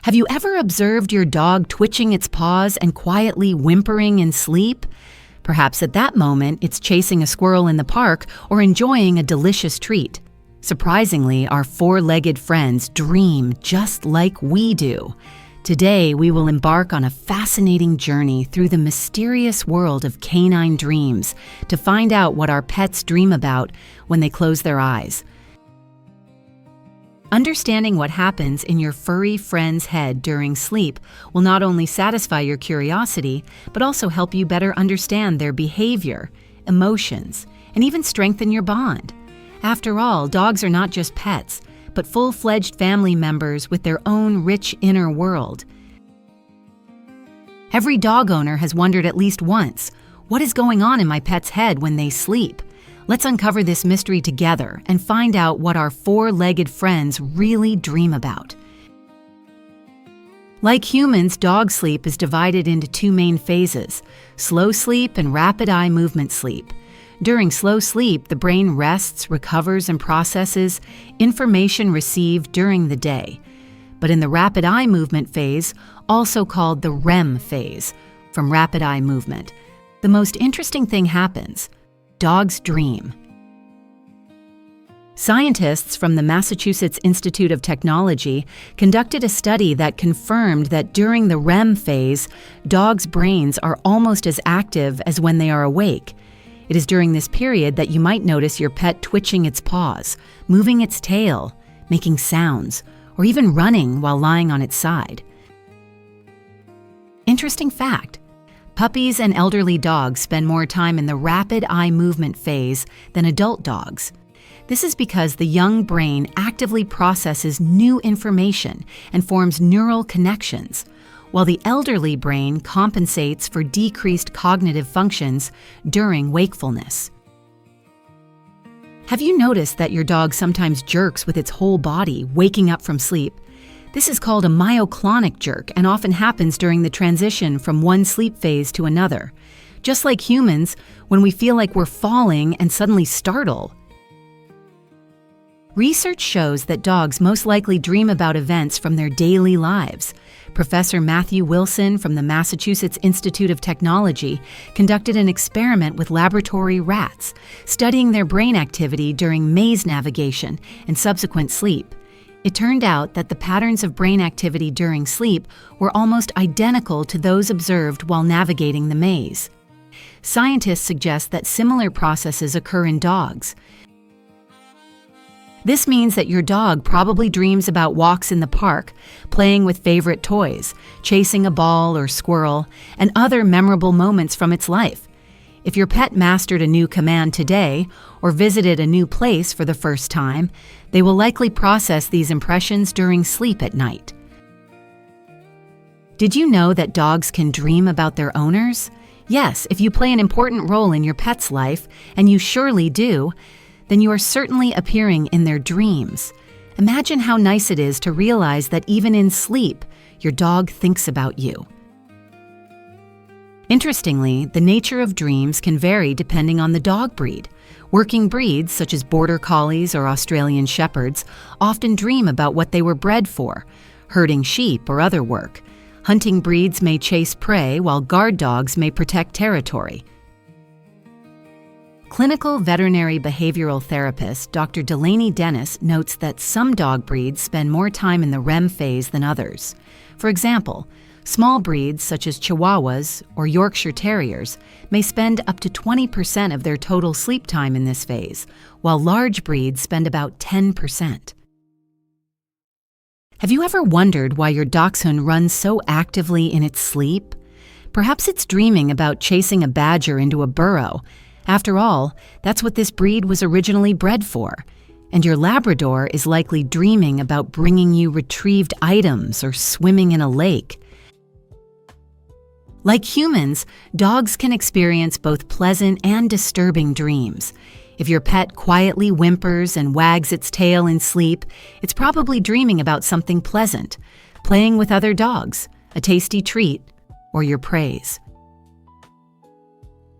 Have you ever observed your dog twitching its paws and quietly whimpering in sleep? Perhaps at that moment it's chasing a squirrel in the park or enjoying a delicious treat. Surprisingly, our four-legged friends dream just like we do. Today, we will embark on a fascinating journey through the mysterious world of canine dreams to find out what our pets dream about when they close their eyes. Understanding what happens in your furry friend's head during sleep will not only satisfy your curiosity, but also help you better understand their behavior, emotions, and even strengthen your bond. After all, dogs are not just pets, but full-fledged family members with their own rich inner world. Every dog owner has wondered at least once, what is going on in my pet's head when they sleep? Let's uncover this mystery together and find out what our four-legged friends really dream about. Like humans, dog sleep is divided into two main phases: slow sleep and rapid eye movement sleep. During slow sleep, the brain rests, recovers, and processes information received during the day. But in the rapid eye movement phase, also called the REM phase, from rapid eye movement, the most interesting thing happens. Dogs dream. Scientists from the Massachusetts Institute of Technology conducted a study that confirmed that during the REM phase, dogs' brains are almost as active as when they are awake. It is during this period that you might notice your pet twitching its paws, moving its tail, making sounds, or even running while lying on its side. Interesting fact: puppies and elderly dogs spend more time in the rapid eye movement phase than adult dogs. This is because the young brain actively processes new information and forms neural connections, while the elderly brain compensates for decreased cognitive functions during wakefulness. Have you noticed that your dog sometimes jerks with its whole body, waking up from sleep? This is called a myoclonic jerk and often happens during the transition from one sleep phase to another. Just like humans, when we feel like we're falling and suddenly startle. Research shows that dogs most likely dream about events from their daily lives. Professor Matthew Wilson from the Massachusetts Institute of Technology conducted an experiment with laboratory rats, studying their brain activity during maze navigation and subsequent sleep. It turned out that the patterns of brain activity during sleep were almost identical to those observed while navigating the maze. Scientists suggest that similar processes occur in dogs. This means that your dog probably dreams about walks in the park, playing with favorite toys, chasing a ball or squirrel, and other memorable moments from its life. If your pet mastered a new command today or visited a new place for the first time, they will likely process these impressions during sleep at night. Did you know that dogs can dream about their owners? Yes, if you play an important role in your pet's life, and you surely do, then you are certainly appearing in their dreams. Imagine how nice it is to realize that even in sleep, your dog thinks about you. Interestingly, the nature of dreams can vary depending on the dog breed. Working breeds, such as Border Collies or Australian Shepherds, often dream about what they were bred for, herding sheep or other work. Hunting breeds may chase prey, while guard dogs may protect territory. Clinical veterinary behavioral therapist Dr. Delaney Dennis notes that some dog breeds spend more time in the REM phase than others. For example, small breeds such as Chihuahuas or Yorkshire Terriers may spend up to 20% of their total sleep time in this phase, while large breeds spend about 10%. Have you ever wondered why your dachshund runs so actively in its sleep? Perhaps it's dreaming about chasing a badger into a burrow. After all, that's what this breed was originally bred for. And your Labrador is likely dreaming about bringing you retrieved items or swimming in a lake. Like humans, dogs can experience both pleasant and disturbing dreams. If your pet quietly whimpers and wags its tail in sleep, it's probably dreaming about something pleasant, playing with other dogs, a tasty treat, or your praise.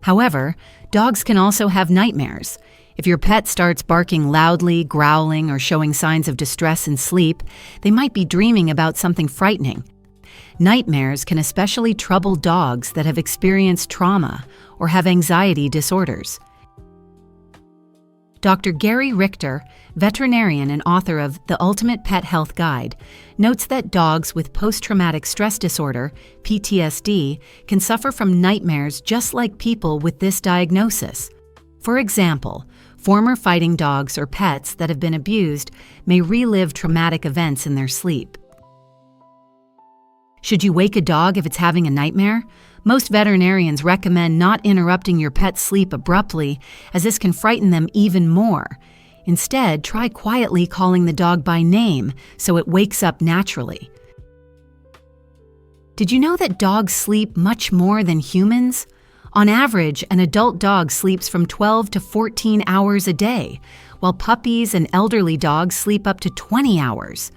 However, dogs can also have nightmares. If your pet starts barking loudly, growling, or showing signs of distress in sleep, they might be dreaming about something frightening. Nightmares can especially trouble dogs that have experienced trauma or have anxiety disorders. Dr. Gary Richter, veterinarian and author of The Ultimate Pet Health Guide, notes that dogs with post-traumatic stress disorder, PTSD, can suffer from nightmares just like people with this diagnosis. For example, former fighting dogs or pets that have been abused may relive traumatic events in their sleep. Should you wake a dog if it's having a nightmare? Most veterinarians recommend not interrupting your pet's sleep abruptly, as this can frighten them even more. Instead, try quietly calling the dog by name so it wakes up naturally. Did you know that dogs sleep much more than humans? On average, an adult dog sleeps from 12 to 14 hours a day, while puppies and elderly dogs sleep up to 20 hours.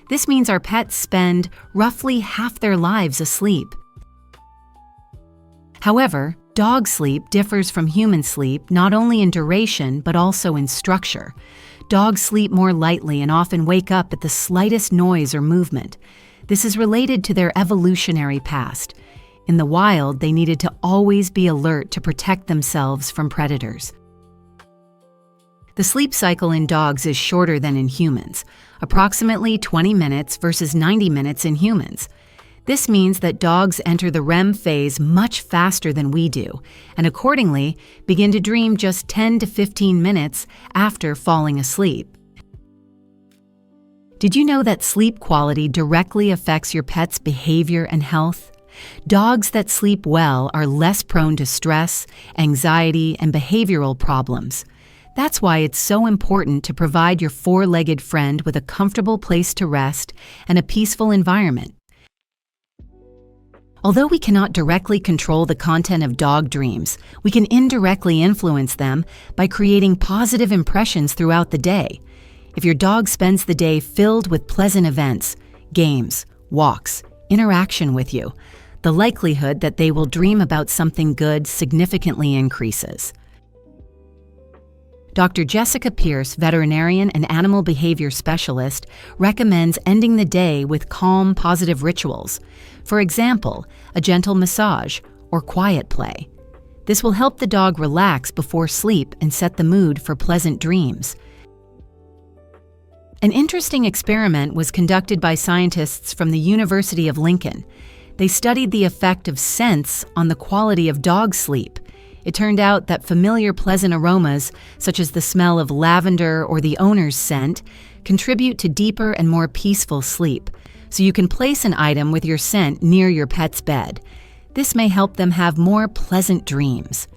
This means our pets spend roughly half their lives asleep. However, dog sleep differs from human sleep not only in duration but also in structure. Dogs sleep more lightly and often wake up at the slightest noise or movement. This is related to their evolutionary past. In the wild, they needed to always be alert to protect themselves from predators. The sleep cycle in dogs is shorter than in humans, approximately 20 minutes versus 90 minutes in humans. This means that dogs enter the REM phase much faster than we do, and accordingly begin to dream just 10 to 15 minutes after falling asleep. Did you know that sleep quality directly affects your pet's behavior and health? Dogs that sleep well are less prone to stress, anxiety, and behavioral problems. That's why it's so important to provide your four-legged friend with a comfortable place to rest and a peaceful environment. Although we cannot directly control the content of dog dreams, we can indirectly influence them by creating positive impressions throughout the day. If your dog spends the day filled with pleasant events, games, walks, interaction with you, the likelihood that they will dream about something good significantly increases. Dr. Jessica Pierce, veterinarian and animal behavior specialist, recommends ending the day with calm, positive rituals. For example, a gentle massage or quiet play. This will help the dog relax before sleep and set the mood for pleasant dreams. An interesting experiment was conducted by scientists from the University of Lincoln. They studied the effect of scents on the quality of dog sleep. It turned out that familiar pleasant aromas, such as the smell of lavender or the owner's scent, contribute to deeper and more peaceful sleep, so you can place an item with your scent near your pet's bed. This may help them have more pleasant dreams.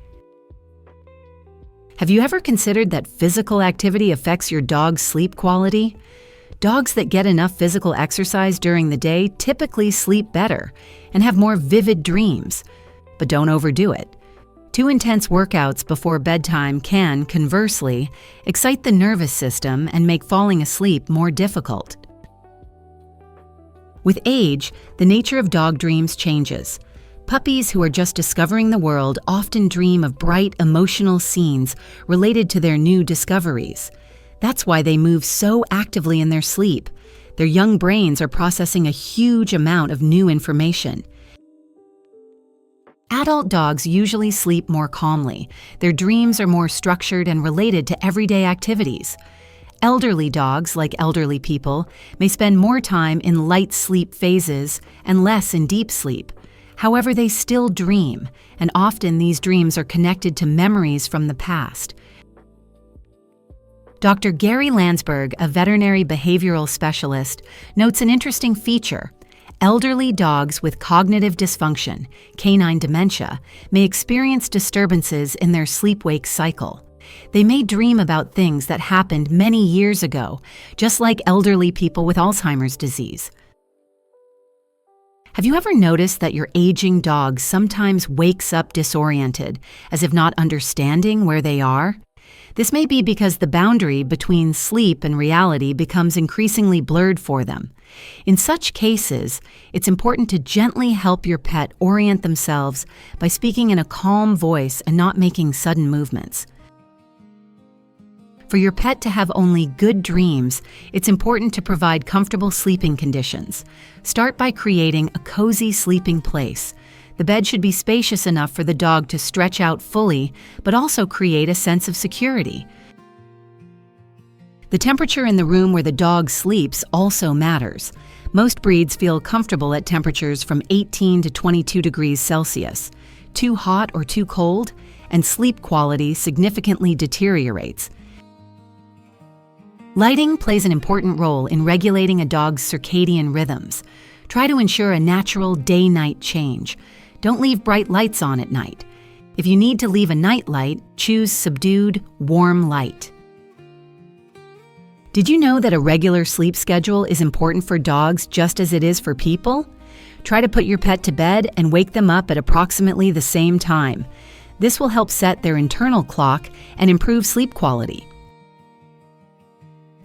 Have you ever considered that physical activity affects your dog's sleep quality? Dogs that get enough physical exercise during the day typically sleep better and have more vivid dreams, but don't overdo it. Too intense workouts before bedtime can, conversely, excite the nervous system and make falling asleep more difficult. With age, the nature of dog dreams changes. Puppies who are just discovering the world often dream of bright, emotional scenes related to their new discoveries. That's why they move so actively in their sleep. Their young brains are processing a huge amount of new information. Adult dogs usually sleep more calmly. Their dreams are more structured and related to everyday activities. Elderly dogs, like elderly people, may spend more time in light sleep phases and less in deep sleep. However, they still dream, and often these dreams are connected to memories from the past. Dr. Gary Landsberg, a veterinary behavioral specialist, notes an interesting feature. Elderly dogs with cognitive dysfunction, canine dementia, may experience disturbances in their sleep-wake cycle. They may dream about things that happened many years ago, just like elderly people with Alzheimer's disease. Have you ever noticed that your aging dog sometimes wakes up disoriented, as if not understanding where they are? This may be because the boundary between sleep and reality becomes increasingly blurred for them. In such cases, it's important to gently help your pet orient themselves by speaking in a calm voice and not making sudden movements. For your pet to have only good dreams, it's important to provide comfortable sleeping conditions. Start by creating a cozy sleeping place. The bed should be spacious enough for the dog to stretch out fully, but also create a sense of security. The temperature in the room where the dog sleeps also matters. Most breeds feel comfortable at temperatures from 18 to 22 degrees Celsius. Too hot or too cold, and sleep quality significantly deteriorates. Lighting plays an important role in regulating a dog's circadian rhythms. Try to ensure a natural day-night change. Don't leave bright lights on at night. If you need to leave a night light, choose subdued, warm light. Did you know that a regular sleep schedule is important for dogs just as it is for people? Try to put your pet to bed and wake them up at approximately the same time. This will help set their internal clock and improve sleep quality.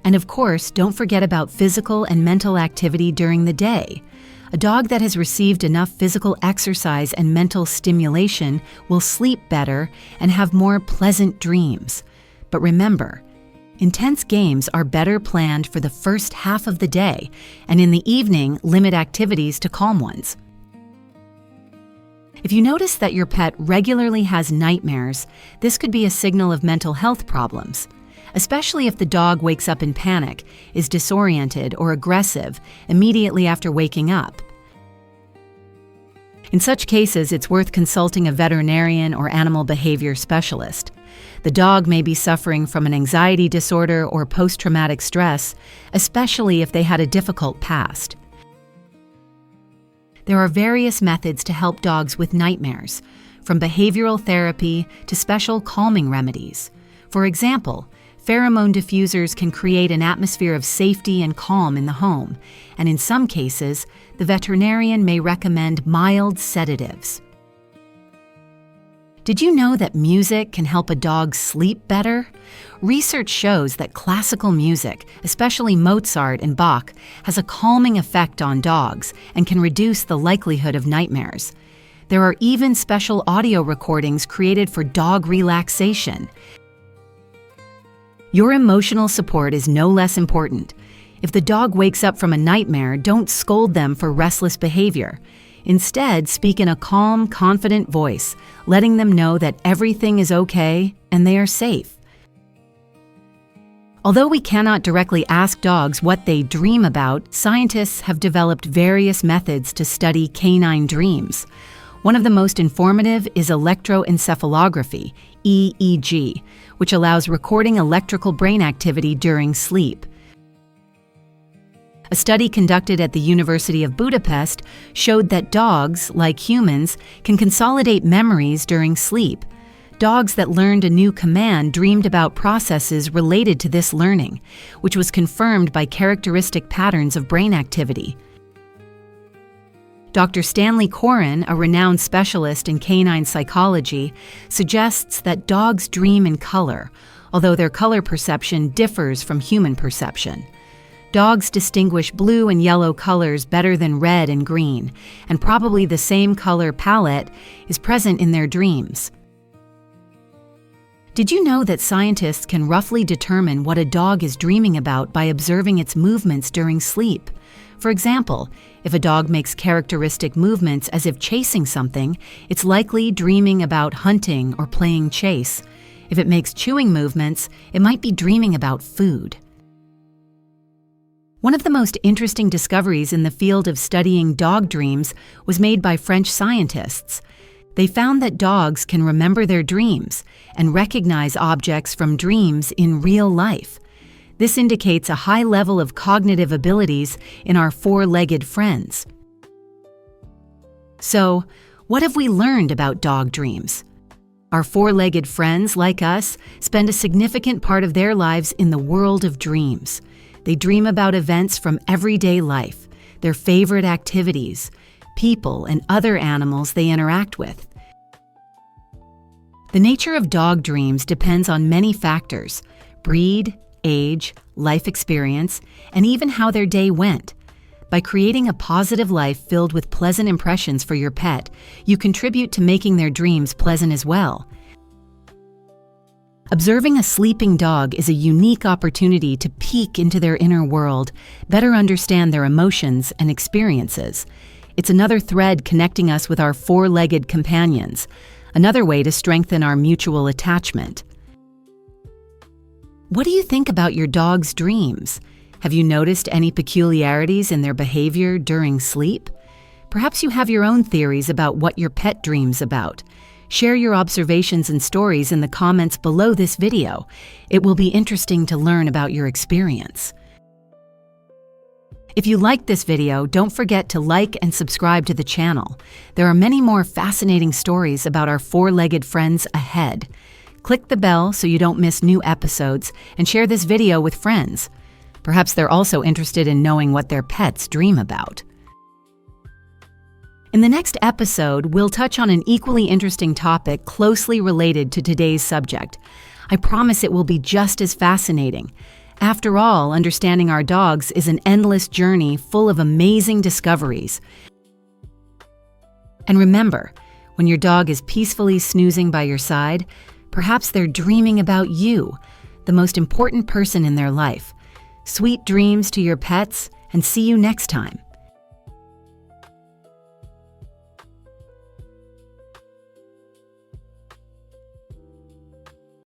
And of course, don't forget about physical and mental activity during the day. A dog that has received enough physical exercise and mental stimulation will sleep better and have more pleasant dreams. But remember, intense games are better planned for the first half of the day, and in the evening, limit activities to calm ones. If you notice that your pet regularly has nightmares, this could be a signal of mental health problems, especially if the dog wakes up in panic, is disoriented or aggressive immediately after waking up. In such cases, it's worth consulting a veterinarian or animal behavior specialist. The dog may be suffering from an anxiety disorder or post-traumatic stress, especially if they had a difficult past. There are various methods to help dogs with nightmares, from behavioral therapy to special calming remedies. For example, pheromone diffusers can create an atmosphere of safety and calm in the home, and in some cases, the veterinarian may recommend mild sedatives. Did you know that music can help a dog sleep better? Research shows that classical music, especially Mozart and Bach, has a calming effect on dogs and can reduce the likelihood of nightmares. There are even special audio recordings created for dog relaxation. Your emotional support is no less important. If the dog wakes up from a nightmare, don't scold them for restless behavior. Instead, speak in a calm, confident voice, letting them know that everything is okay and they are safe. Although we cannot directly ask dogs what they dream about, scientists have developed various methods to study canine dreams. One of the most informative is electroencephalography, EEG, which allows recording electrical brain activity during sleep. A study conducted at the University of Budapest showed that dogs, like humans, can consolidate memories during sleep. Dogs that learned a new command dreamed about processes related to this learning, which was confirmed by characteristic patterns of brain activity. Dr. Stanley Coren, a renowned specialist in canine psychology, suggests that dogs dream in color, although their color perception differs from human perception. Dogs distinguish blue and yellow colors better than red and green, and probably the same color palette is present in their dreams. Did you know that scientists can roughly determine what a dog is dreaming about by observing its movements during sleep? For example, if a dog makes characteristic movements as if chasing something, it's likely dreaming about hunting or playing chase. If it makes chewing movements, it might be dreaming about food. One of the most interesting discoveries in the field of studying dog dreams was made by French scientists. They found that dogs can remember their dreams and recognize objects from dreams in real life. This indicates a high level of cognitive abilities in our four-legged friends. So, what have we learned about dog dreams? Our four-legged friends, like us, spend a significant part of their lives in the world of dreams. They dream about events from everyday life, their favorite activities, people, and other animals they interact with. The nature of dog dreams depends on many factors: breed, age, life experience, and even how their day went. By creating a positive life filled with pleasant impressions for your pet, you contribute to making their dreams pleasant as well. Observing a sleeping dog is a unique opportunity to peek into their inner world, better understand their emotions and experiences. It's another thread connecting us with our four-legged companions, another way to strengthen our mutual attachment. What do you think about your dog's dreams? Have you noticed any peculiarities in their behavior during sleep? Perhaps you have your own theories about what your pet dreams about. Share your observations and stories in the comments below this video. It will be interesting to learn about your experience. If you liked this video, don't forget to like and subscribe to the channel. There are many more fascinating stories about our four-legged friends ahead. Click the bell so you don't miss new episodes, and share this video with friends. Perhaps they're also interested in knowing what their pets dream about. In the next episode, we'll touch on an equally interesting topic closely related to today's subject. I promise it will be just as fascinating. After all, understanding our dogs is an endless journey full of amazing discoveries. And remember, when your dog is peacefully snoozing by your side, perhaps they're dreaming about you, the most important person in their life. Sweet dreams to your pets, and see you next time.